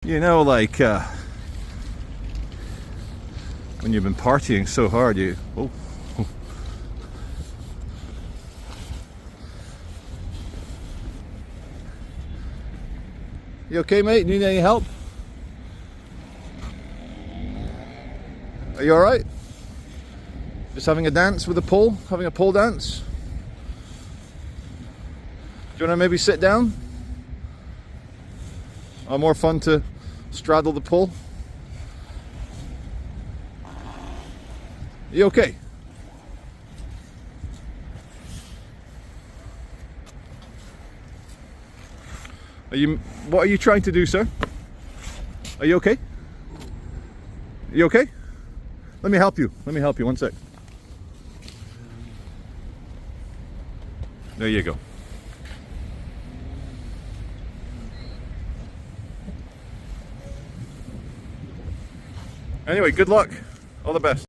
You know, like when you've been partying so hard, you... Oh. You okay, mate? Need any help? Are you alright? Just having a dance with a pole? Having a pole dance? Do you want to maybe sit down? Or more fun to straddle the pole? You okay? What are you trying to do, sir? Are you okay? You okay? Let me help you. Let me help you. One sec. There you go. Anyway, good luck. All the best.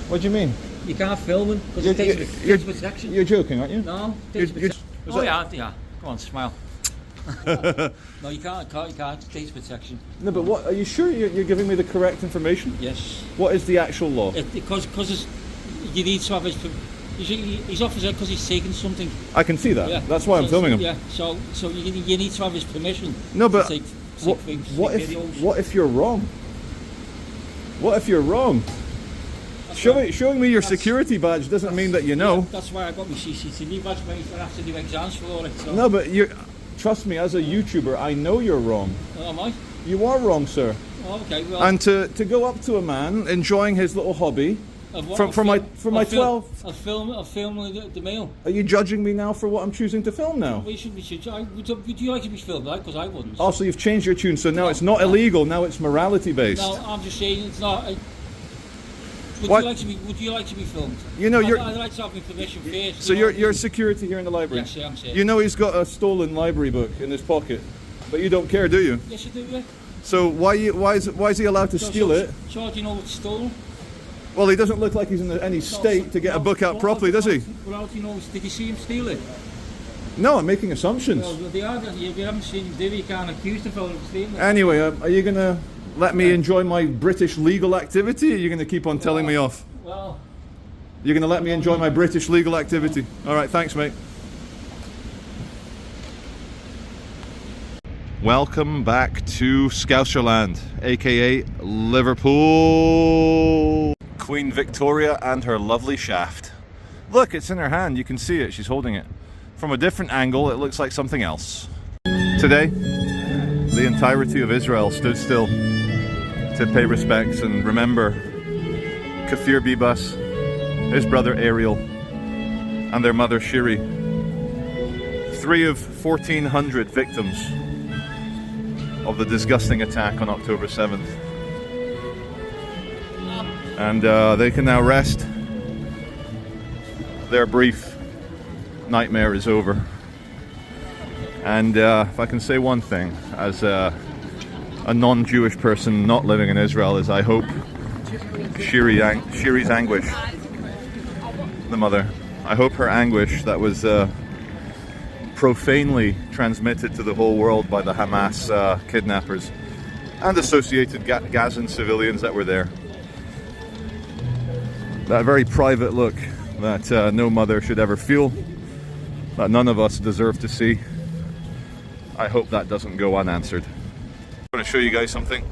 What do you mean? You can't film it because it takes protection. You're joking, aren't you? No, oh yeah. Go on, smile. No, you can't. It takes protection. No, but what? Are you sure you're giving me the correct information? Yes. What is the actual law? Because you need to have his. He's off his head because he's taken something. I can see that. Yeah. That's why I'm filming him. Yeah. So you need to have his permission. No, but to take what if you're wrong? What if you're wrong? Showing me your security badge doesn't mean that you know. Yeah, that's why I got my CCTV badge, mate. I have to do exams for it. So. No, but trust me, as a YouTuber, I know you're wrong. Oh, am I? You are wrong, sir. Oh, okay. Well, and to go up to a man enjoying his little hobby for my 12. I'll film the meal. Are you judging me now for what I'm choosing to film now? We should. Would you like to be filmed, right? Because I wouldn't. Oh, so you've changed your tune, so now it's not illegal. Now it's morality based. No, I'm just saying it's not. Would you like to be filmed? You know, I'd like to have my permission first. So you're security here in the library? Yes, I'm saying. You know he's got a stolen library book in his pocket, but you don't care, do you? Yes, I do, yeah. So why is he allowed to steal it? So do you know it's stolen? Well, he doesn't look like he's in any state to get a book out properly, does he? Well, how do you know? Did you see him steal it? No, I'm making assumptions. Well, they are. You haven't seen him do it, you can't accuse the fellow of stealing it. Anyway, are you going to let me enjoy my British legal activity, or are you going to keep on telling me off? Well... You're going to let me enjoy my British legal activity? Alright, thanks, mate. Welcome back to Scouserland, aka Liverpool. Queen Victoria and her lovely shaft. Look, it's in her hand, you can see it, she's holding it. From a different angle, it looks like something else. Today, the entirety of Israel stood still to pay respects and remember Kafir Bibas, his brother Ariel, and their mother Shiri. 3 of 1,400 victims of the disgusting attack on October 7th. And they can now rest. Their brief nightmare is over. And if I can say one thing, as a non-Jewish person not living in Israel, is I hope Shiri's anguish, the mother, I hope her anguish that was profanely transmitted to the whole world by the Hamas kidnappers and associated Gazan civilians that were there, that very private look that no mother should ever feel, that none of us deserve to see, I hope that doesn't go unanswered. I'm going to show you guys something.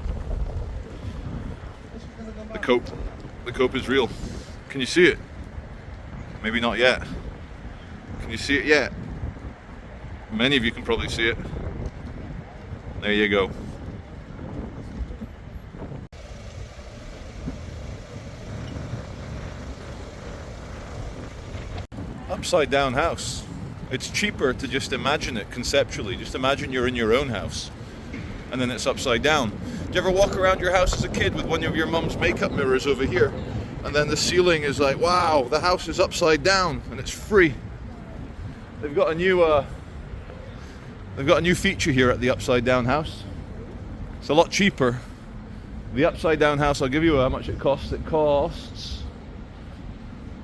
The cope is real. Can you see it? Maybe not yet. Can you see it yet? Many of you can probably see it. There you go. Upside down house. It's cheaper to just imagine it conceptually. Just imagine you're in your own house. and then it's upside down. Do you ever walk around your house as a kid with one of your mum's makeup mirrors over here, and then the ceiling is like, wow, the house is upside down, and it's free. They've got a new feature here at the upside down house. It's a lot cheaper. The upside down house, I'll give you how much it costs. It costs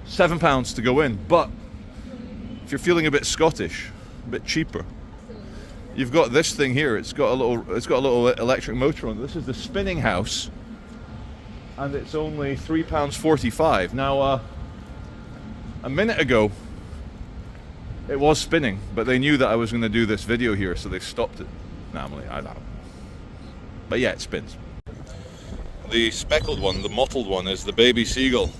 £7 to go in, but if you're feeling a bit Scottish, a bit cheaper, you've got this thing here. It's got a little electric motor on it. This is the spinning house, and it's only £3.45. Now, a minute ago, it was spinning, but they knew that I was going to do this video here, so they stopped it. Normally, I don't know. But yeah, it spins. The speckled one, the mottled one, is the baby seagull.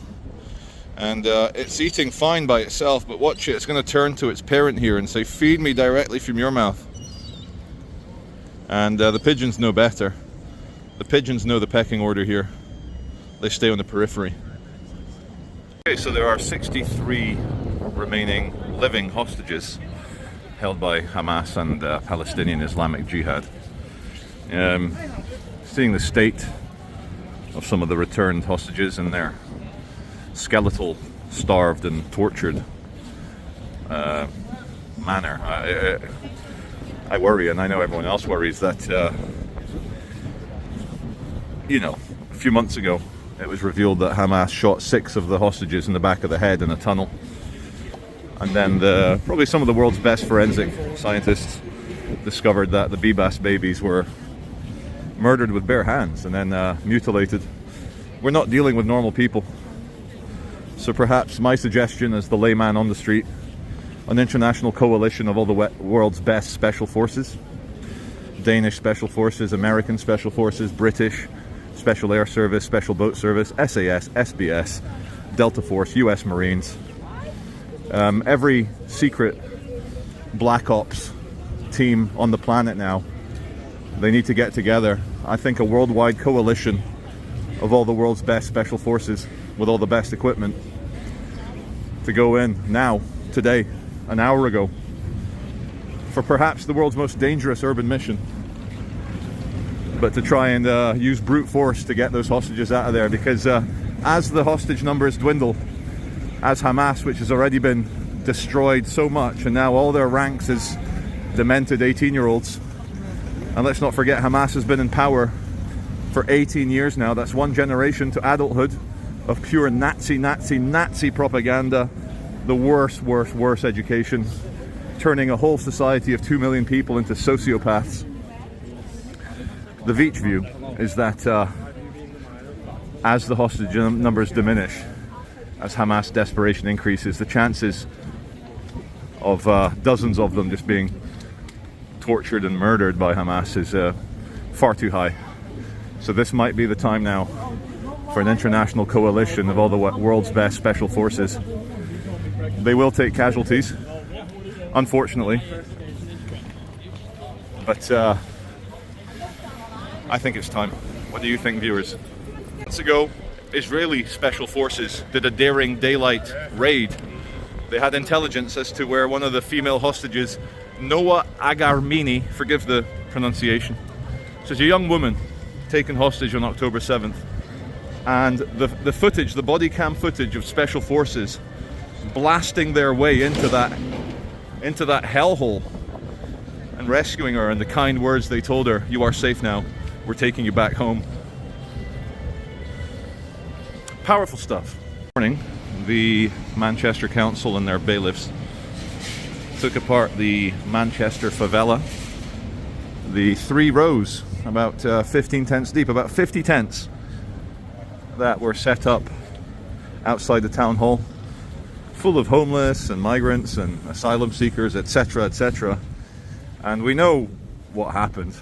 And it's eating fine by itself, but watch it, it's going to turn to its parent here and say, feed me directly from your mouth. And the pigeons know better. The pigeons know the pecking order here. They stay on the periphery. Okay, so there are 63 remaining living hostages held by Hamas and Palestinian Islamic Jihad. Seeing the state of some of the returned hostages and their skeletal, starved and tortured manner, I worry, and I know everyone else worries, that you know, a few months ago it was revealed that Hamas shot 6 of the hostages in the back of the head in a tunnel, and then probably some of the world's best forensic scientists discovered that the Bebas babies were murdered with bare hands and then mutilated. We're not dealing with normal people. So perhaps my suggestion as the layman on the street, an international coalition of all the world's best special forces, Danish special forces, American special forces, British Special Air Service, Special Boat Service, SAS, SBS, Delta Force, US Marines, every secret Black Ops team on the planet now, they need to get together. I think a worldwide coalition of all the world's best special forces with all the best equipment to go in now, today, an hour ago, for perhaps the world's most dangerous urban mission, but to try and use brute force to get those hostages out of there, because as the hostage numbers dwindle, as Hamas, which has already been destroyed so much, and now all their ranks is demented 18-year-olds, and let's not forget Hamas has been in power for 18 years now. That's one generation to adulthood of pure Nazi propaganda, the worst education, turning a whole society of 2 million people into sociopaths. The cveitch view is that as the hostage numbers diminish, as Hamas desperation increases, the chances of dozens of them just being tortured and murdered by Hamas is far too high. So this might be the time now for an international coalition of all the world's best special forces. They will take casualties, unfortunately, but I think it's time. What do you think, viewers? Months ago, Israeli special forces did a daring daylight raid. They had intelligence as to where one of the female hostages, Noah Agarmini, forgive the pronunciation, so it's a young woman taken hostage on October 7th. And the footage, the body cam footage of special forces blasting their way into that hellhole and rescuing her, and the kind words they told her, "You are safe now, we're taking you back home." Powerful stuff. This morning, the Manchester Council and their bailiffs took apart the Manchester favela. The 3 rows, about 15 tents deep, about 50 tents that were set up outside the town hall, full of homeless and migrants and asylum seekers, etc., etc. And we know what happened.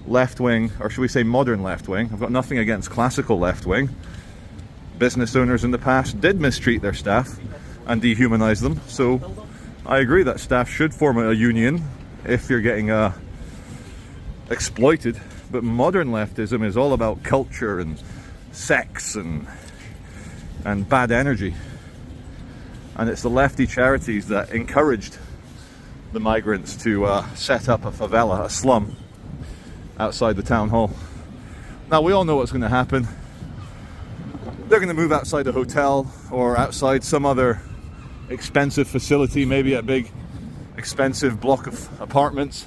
Left-wing, or should we say modern left-wing, I've got nothing against classical left-wing, business owners in the past did mistreat their staff and dehumanize them, so I agree that staff should form a union if you're getting exploited. But modern leftism is all about culture and sex and bad energy, and it's the lefty charities that encouraged the migrants to set up a favela, a slum, outside the town hall. Now we all know what's going to happen. They're going to move outside the hotel or outside some other expensive facility, maybe a big expensive block of apartments,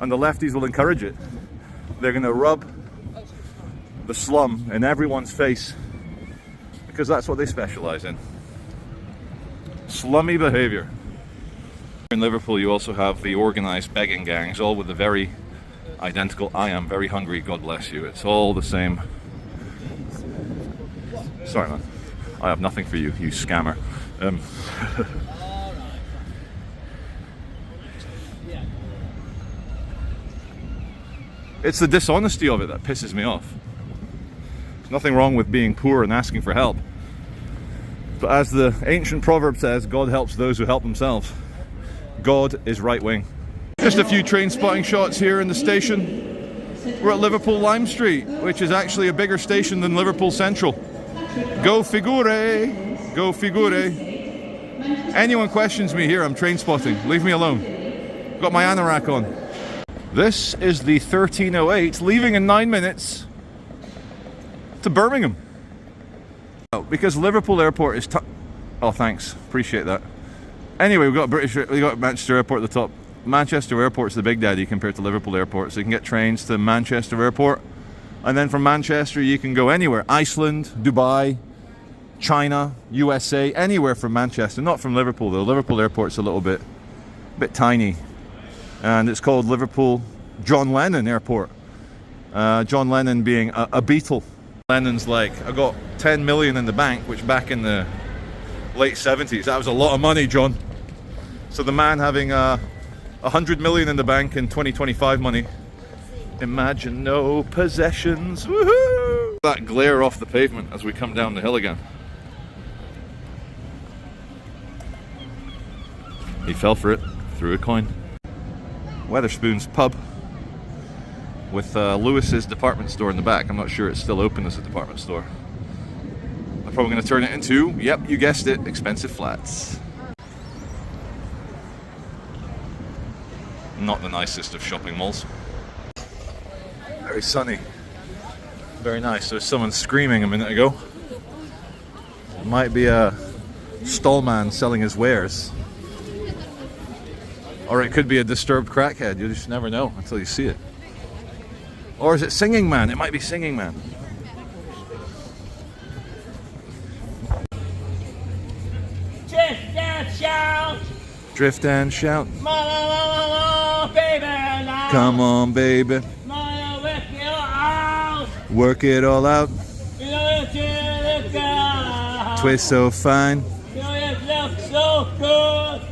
and the lefties will encourage it. They're going to rub the slum in everyone's face because that's what they specialize in. Slummy behavior. In Liverpool you also have the organized begging gangs, all with the very identical "I am very hungry, God bless you." It's all the same. Sorry man, I have nothing for you, you scammer. It's the dishonesty of it that pisses me off. There's nothing wrong with being poor and asking for help. But as the ancient proverb says, God helps those who help themselves. God is right wing. Just a few train spotting shots here in the station. We're at Liverpool Lime Street, which is actually a bigger station than Liverpool Central. Go figure! Go figure! Anyone questions me here, I'm train spotting. Leave me alone. Got my anorak on. This is the 1308, leaving in 9 minutes to Birmingham. Oh, because Liverpool Airport is oh, thanks. Appreciate that. Anyway, we got Manchester Airport at the top. Manchester Airport's the big daddy compared to Liverpool Airport, so you can get trains to Manchester Airport, and then from Manchester you can go anywhere. Iceland, Dubai, China, USA, anywhere from Manchester. Not from Liverpool though. Liverpool Airport's a little bit tiny. And it's called Liverpool John Lennon Airport. John Lennon being a Beatle. Lennon's like, I got 10 million in the bank, which back in the late 70s, that was a lot of money, John. So the man having 100 million in the bank in 2025 money. Imagine no possessions. Woohoo! That glare off the pavement as we come down the hill again. He fell for it, threw a coin. Weatherspoon's pub with Lewis's department store in the back. I'm not sure it's still open as a department store. I'm probably going to turn it into, yep, you guessed it, expensive flats. Not the nicest of shopping malls. Very sunny. Very nice. There was someone screaming a minute ago. It might be a stallman selling his wares. Or it could be a disturbed crackhead. You just never know until you see it. Or is it Singing Man? It might be Singing Man. Drift and shout. Drift and shout. Baby, come on, baby. Work it all out. Twist so fine.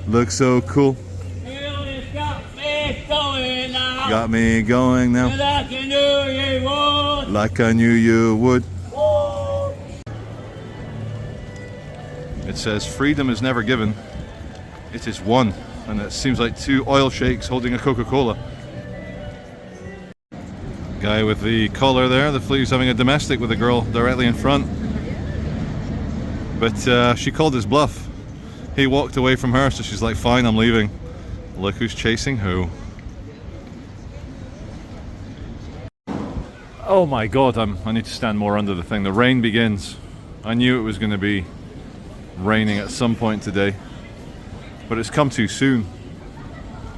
Look so cool. Got me going now. Like I knew you would. It says freedom is never given, it is won. And it seems like two oil sheikhs holding a Coca-Cola. Guy with the collar there, the flea's having a domestic with a girl directly in front. But she called his bluff. He walked away from her, so she's like, fine, I'm leaving. Look who's chasing who. Oh my god, I need to stand more under the thing. The rain begins. I knew it was going to be raining at some point today, but it's come too soon.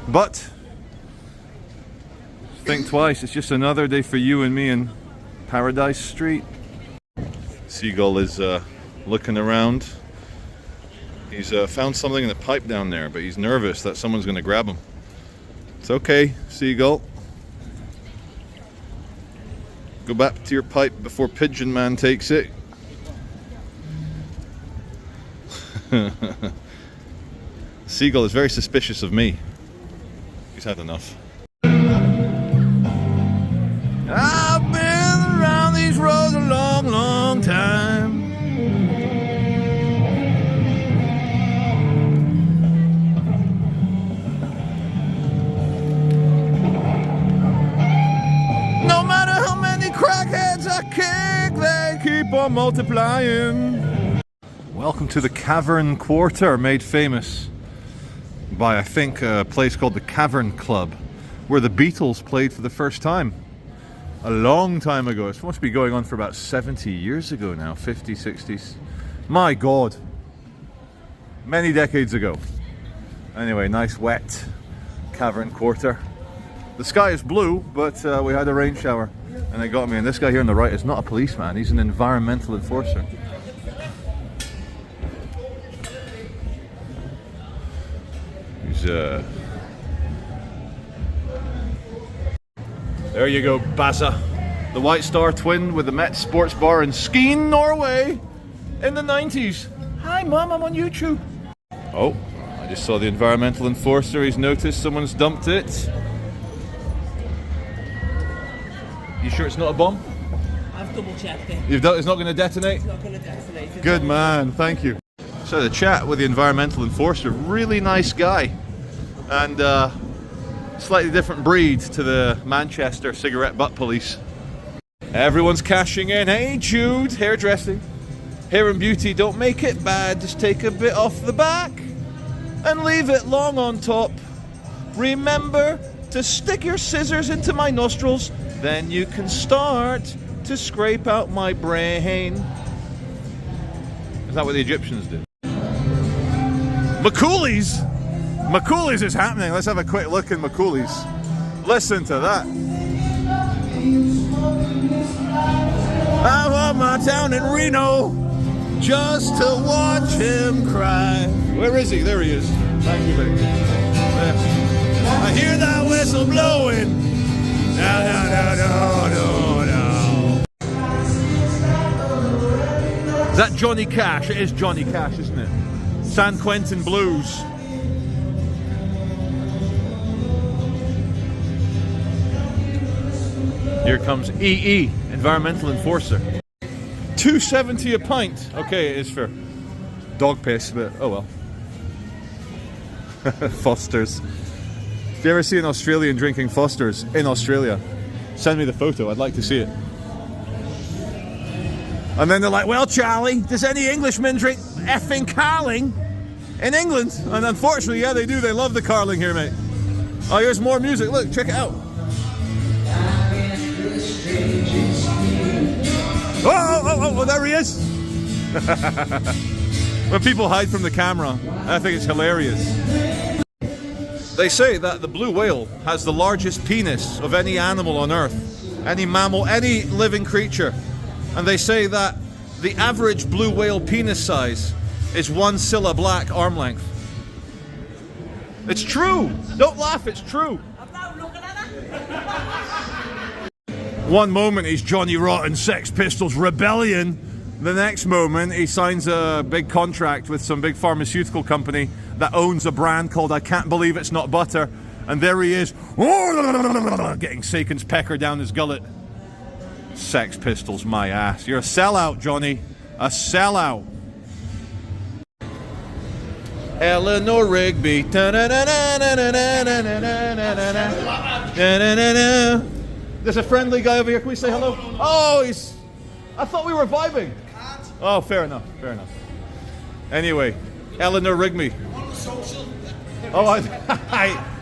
But think twice, it's just another day for you and me in Paradise Street. Seagull is looking around. He's found something in the pipe down there, but he's nervous that someone's going to grab him. It's okay, Seagull. Go back to your pipe before Pigeon Man takes it. Seagull is very suspicious of me. He's had enough. I've been around these roads a long, long time. No matter how many crackheads I kick, they keep on multiplying. Welcome to the Cavern Quarter, made famous by, I think, a place called the Cavern Club, where the Beatles played for the first time. A long time ago. It's supposed to be going on for about 70 years ago now. 50, 60s. My God. Many decades ago. Anyway, nice wet Cavern Quarter. The sky is blue, but we had a rain shower and it got me. And this guy here on the right is not a policeman, he's an environmental enforcer. He's there you go, Baza. The White Star Twin with the Met Sports Bar in Skien, Norway in the 90s. Hi Mum, I'm on YouTube. Oh, I just saw the environmental enforcer. He's noticed someone's dumped it. You sure it's not a bomb? I've double checked it. It's not going to detonate? It's not going to detonate. Good man, thank you. So the chat with the environmental enforcer, really nice guy. And slightly different breed to the Manchester cigarette butt police. Everyone's cashing in. Hey Jude, hairdressing. Hair and beauty, don't make it bad. Just take a bit off the back and leave it long on top. Remember to stick your scissors into my nostrils, then you can start to scrape out my brain. Is that what the Egyptians did? Macauley's? Macauley's is happening. Let's have a quick look in Macauley's. Listen to that. I want my town in Reno just to watch him cry. Where is he? There he is. Thank you, baby. I hear that whistle blowing. No, no, no, no, no. Is that Johnny Cash? It is Johnny Cash, isn't it? San Quentin Blues. Here comes EE, environmental enforcer. $2.70 a pint. Okay, it is fair. Dog piss, but oh well. Foster's. If you ever see an Australian drinking Foster's in Australia, send me the photo. I'd like to see it. And then they're like, well, Charlie, does any Englishman drink effing Carling in England? And unfortunately, yeah, they do. They love the Carling here, mate. Oh, here's more music. Look, check it out. Oh, there he is. When people hide from the camera, I think it's hilarious. They say that the blue whale has the largest penis of any animal on Earth, any mammal, any living creature. And they say that the average blue whale penis size is 1 Cilla Black arm length. It's true. Don't laugh, it's true. I'm not looking at it. One moment he's Johnny Rotten, Sex Pistols, Rebellion. The next moment he signs a big contract with some big pharmaceutical company that owns a brand called I Can't Believe It's Not Butter. And there he is, getting Satan's pecker down his gullet. Sex Pistols, my ass. You're a sellout, Johnny. A sellout. Eleanor Rigby. There's a friendly guy over here. Can we say hello? Oh, he's... I thought we were vibing. Oh, fair enough. Fair enough. Anyway, Eleanor Rigby. Oh,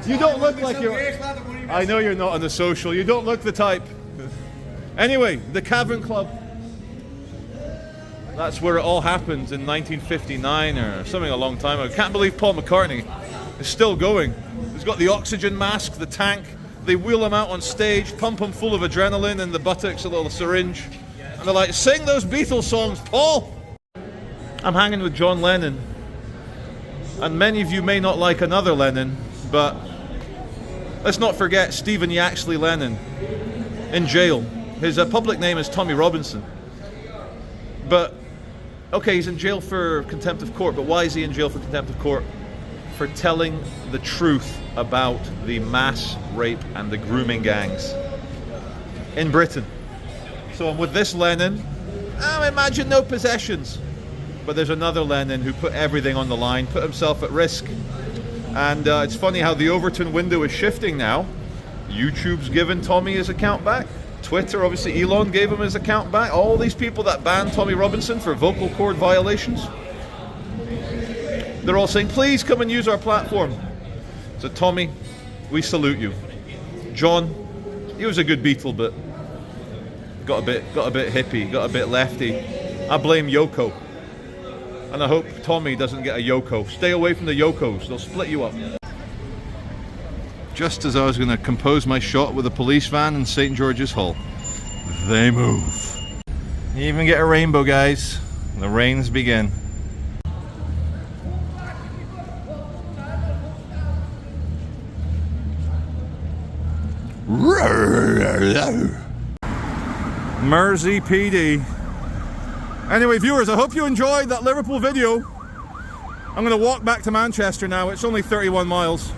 you don't look like you're... I know you're not on the social. You don't look the type. Anyway, the Cavern Club. That's where it all happened in 1959 or something a long time ago. Can't believe Paul McCartney is still going. He's got the oxygen mask, the tank. They wheel him out on stage, pump him full of adrenaline in the buttocks, a little syringe. And they're like, sing those Beatles songs, Paul! I'm hanging with John Lennon. And many of you may not like another Lennon, but let's not forget Stephen Yaxley Lennon in jail. His public name is Tommy Robinson. But, okay, he's in jail for contempt of court, but why is he in jail for contempt of court? For telling the truth about the mass rape and the grooming gangs in Britain. So I'm with this Lennon. Imagine no possessions. But there's another Lennon who put everything on the line, put himself at risk. And it's funny how the Overton window is shifting now. YouTube's given Tommy his account back. Twitter, obviously Elon gave him his account back. All these people that banned Tommy Robinson for vocal cord violations, they're all saying, please come and use our platform. So Tommy, we salute you. John, he was a good Beatle, but got a bit hippie, got a bit lefty. I blame Yoko. And I hope Tommy doesn't get a Yoko. Stay away from the Yokos, they'll split you up. Just as I was going to compose my shot with a police van in St. George's Hall, they move. You even get a rainbow, guys. The rains begin. Mersey PD. Anyway, viewers, I hope you enjoyed that Liverpool video. I'm going to walk back to Manchester now. It's only 31 miles.